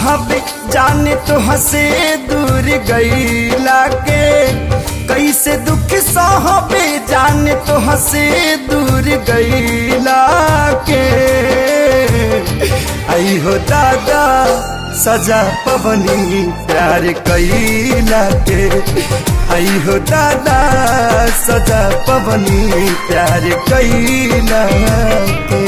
साहब जाने तो हंसे दूर गईला के, कैसे दुख साहब जाने तो हंसे दूर गईला के। आई हो दादा सजा पवनी प्यार कैला के, आई हो दादा सजा पवनी प्यार कैला के।